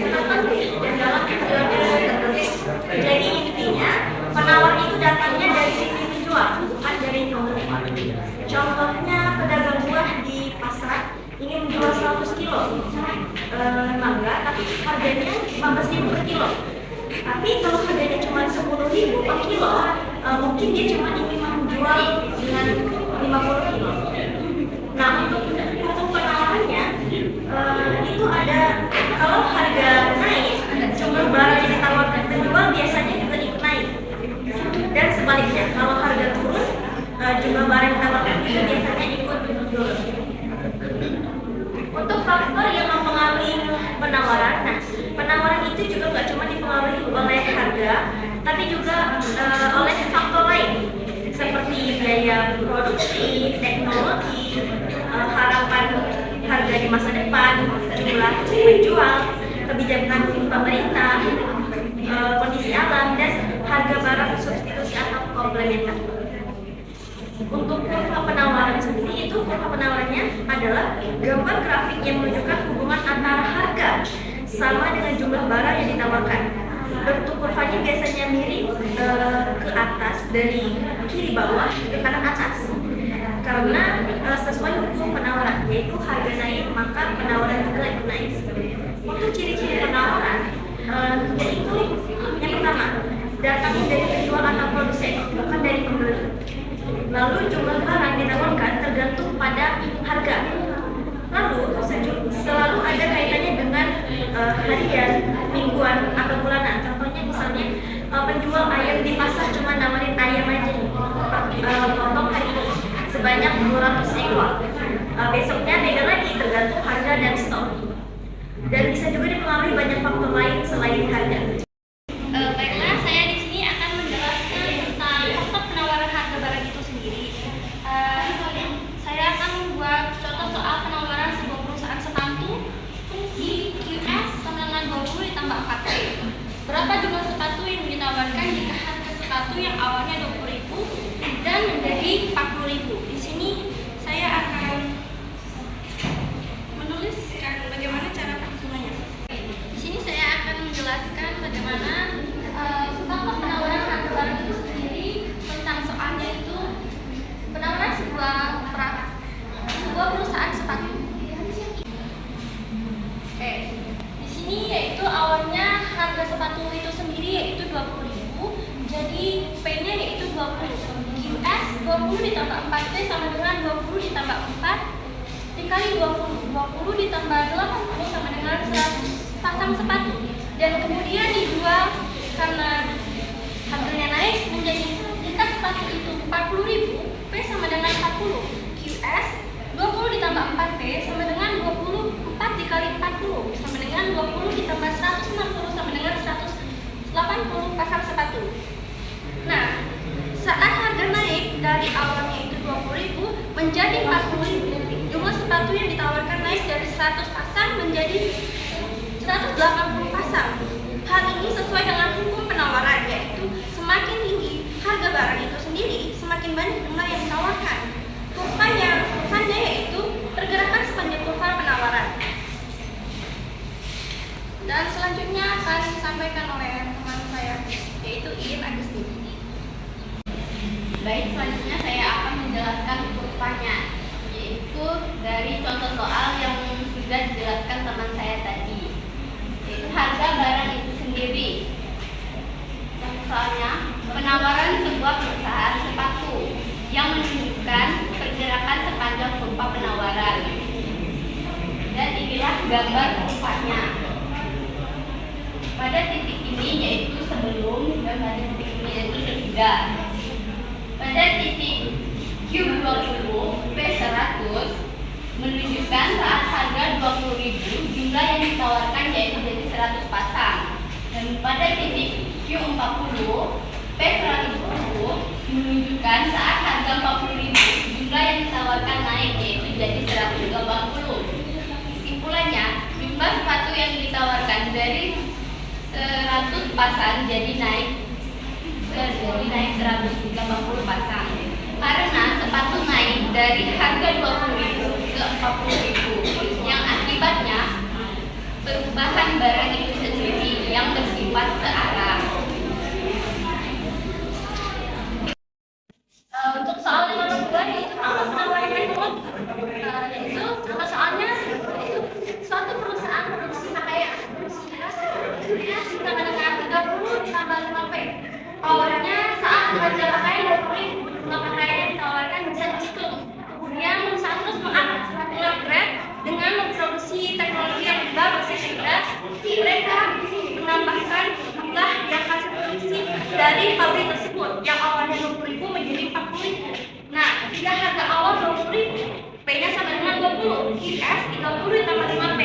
dan dalam periode tertentu. Jadi intinya penawar itu datangnya dari sisi penjual, bukan dari pembeli. Contohnya pedagang buah di pasar ingin menjual 100 kilo mangga, tapi harganya 15.000 per kilo. Tapi kalau harganya cuma 10.000 per kilo, mungkin dia cuma ingin menjual dengan 50 kilo. Nah, untuk penawarannya itu ada, kalau harga naik, jumlah barang yang ditawarkan penjual biasanya juga ikut naik. Dan sebaliknya, kalau harga turun, jumlah barang yang ditawarkan juga biasanya ikut turun. Untuk faktor yang mempengaruhi penawaran, nah penawaran itu juga nggak cuma dipengaruhi oleh harga, tapi juga oleh faktor lain seperti biaya produksi, teknologi, harapan harga di masa depan, jumlah penjual, kebijakan pemerintah, kondisi alam, dan harga barang substitusi atau komplementer. Untuk kurva penawaran sendiri, itu kurva penawarannya adalah gambar grafik yang menunjukkan hubungan antara harga sama dengan jumlah barang yang ditawarkan. Bentuk kurvanya biasanya miring ke atas dari kiri bawah ke kanan atas, karena sesuai hukum penawaran, yaitu harga naik maka penawaran juga ikut naik. Untuk ciri-ciri penawaran, yaitu yang pertama, datangnya dari penjual atau produsen, bukan dari pembeli. Lalu jumlah barang ditawarkan tergantung pada harga. Lalu selalu ada kaitannya dengan harian, mingguan, atau bulanan. Contohnya misalnya penjual ayam di pasar cuma nawarin ayam aja potong hari ini sebanyak 200 ekor. Besoknya beda lagi tergantung harga dan stok. Dan bisa juga dipengaruhi banyak faktor lain selain harga. Baiklah, saya di sini akan menjelaskan tentang faktor penawaran harga barang itu sendiri. Saya akan membuat contoh soal penawaran sebuah perusahaan sepatu. Fungsi QS sama dengan 20 ditambah 4P. Berapa jumlah sepatu yang ditawarkan jika harga sepatu yang awalnya 20.000 dan menjadi 40.000? Di sini saya akan menuliskan bagaimana cara perhitungannya. Di sini saya akan menjelaskan bagaimana faktor penawaran harga barang itu sendiri. Tentang soalnya itu penawaran sebuah perusahaan sepatu. Oke, di sini yaitu awalnya harga sepatu itu sendiri yaitu 20.000, jadi P-nya yaitu 20. QS 20 ditambah 4P sama dengan 20 ditambah 4 dikali 20. 20 ditambah 80 sama dengan 100 pasang sepatu. Dan kemudian dijual karena harganya naik menjadi, jika sepatu itu 40.000, P sama dengan 40. QS 20 ditambah 4P sama dengan 24 dikali 40 sama dengan 20 ditambah 160 sama dengan 180 pasang sepatu. Nah, saat harga naik dari awalnya itu 20.000 menjadi 40.000, jumlah sepatu yang ditawarkan naik dari 100 pasang menjadi 180 pasang. Hal ini sesuai dengan hukum penawaran, yaitu semakin tinggi harga barang itu sendiri, semakin banyak jumlah yang ditawarkan. Kurvanya yaitu pergerakan sepanjang kurva penawaran. Dan selanjutnya akan disampaikan oleh teman saya, yaitu Iin Agustini. Baik, selanjutnya saya akan menjelaskan kurvanya, yaitu dari contoh soal yang sudah dijelaskan teman saya tadi, yaitu harga barang itu sendiri. Contoh soalnya, penawaran sebuah perusahaan sepatu yang menunjukkan pergerakan sepanjang kurva penawaran. Dan inilah gambar kurvanya. Pada titik ini yaitu sebelum, dan pada titik ini yaitu sesudah. Pada titik Q20, P100 menunjukkan saat harga 20.000, jumlah yang ditawarkan yaitu jadi 100 pasang. Dan pada titik Q40, P110 menunjukkan saat harga 40.000, jumlah yang ditawarkan naik yaitu jadi 180. Kesimpulannya, jumlah sepatu yang ditawarkan dari 100 pasang jadi naik 180 pasang. Karena sepatu naik dari harga 20.000 ke 40.000, yang akibatnya perubahan barang itu pabrik tersebut yang awalnya 20.000 menjadi 40.000. Nah, jika harga awal 20.000, P-nya sama dengan 20, QS 30 ditambah 5P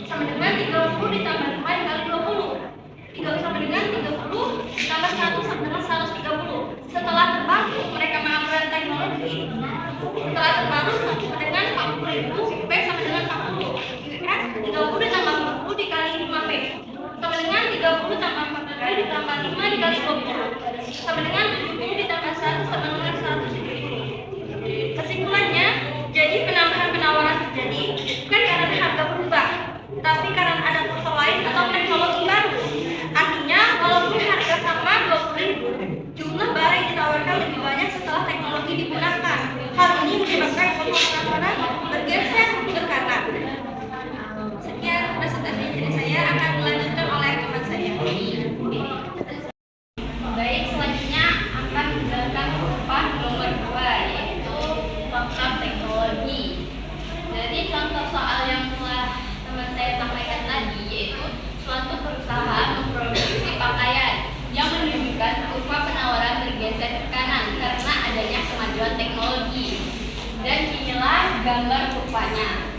sama dengan 30 ditambah 5 dikali 20, 3 sama dengan 30 ditambah 100 sama dengan 130. Setelah terbangun mereka mengambil teknologi, setelah terbangun sama dengan 40.000, P sama dengan 40, QS 30 ditambah 40 dikali 5P sama dengan 30 tambah 40 ditambah 5 dikali 20 sama dengan 70 ditambah 100 sama dengan 170. Kesimpulannya, jadi penambahan penawaran terjadi bukan karena harga berubah, tapi karena ada faktor lain atau teknologi baru. Artinya, walaupun harga sama 20.000, jumlah barang yang ditawarkan lebih banyak setelah teknologi digunakan. Hal ini menyebabkan volume penawaran bergeser ke kanan. Sekian presentasi dari saya, akan dilanjutkan oleh teman saya. Baik, selanjutnya akan menjelaskan part nomor 2, yaitu faktor teknologi. Jadi contoh soal yang telah teman saya sampaikan tadi, yaitu suatu perusahaan memproduksi pakaian yang menunjukkan kurva penawaran bergeser ke kanan karena adanya kemajuan teknologi. Dan inilah gambar kurvanya.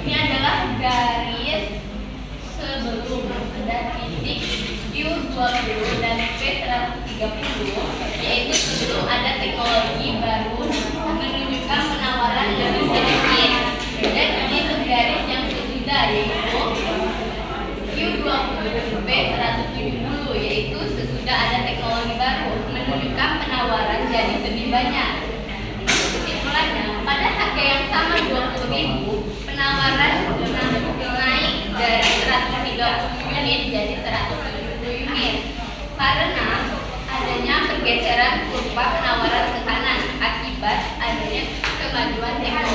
Ini adalah garis sebelum ada titik Q20 dan P130, yaitu sebelum ada teknologi baru menunjukkan penawaran lebih sedikit. Dan ini untuk garis yang sesudah, yaitu Q20 P170, yaitu sesudah ada teknologi baru menunjukkan penawaran jadi lebih banyak. Kesimpulannya, pada harga yang sama 20.000, penawaran naik dari 130 unit jadi 170 unit karena adanya pergeseran kurva penawaran ke kanan akibat adanya kemajuan teknologi.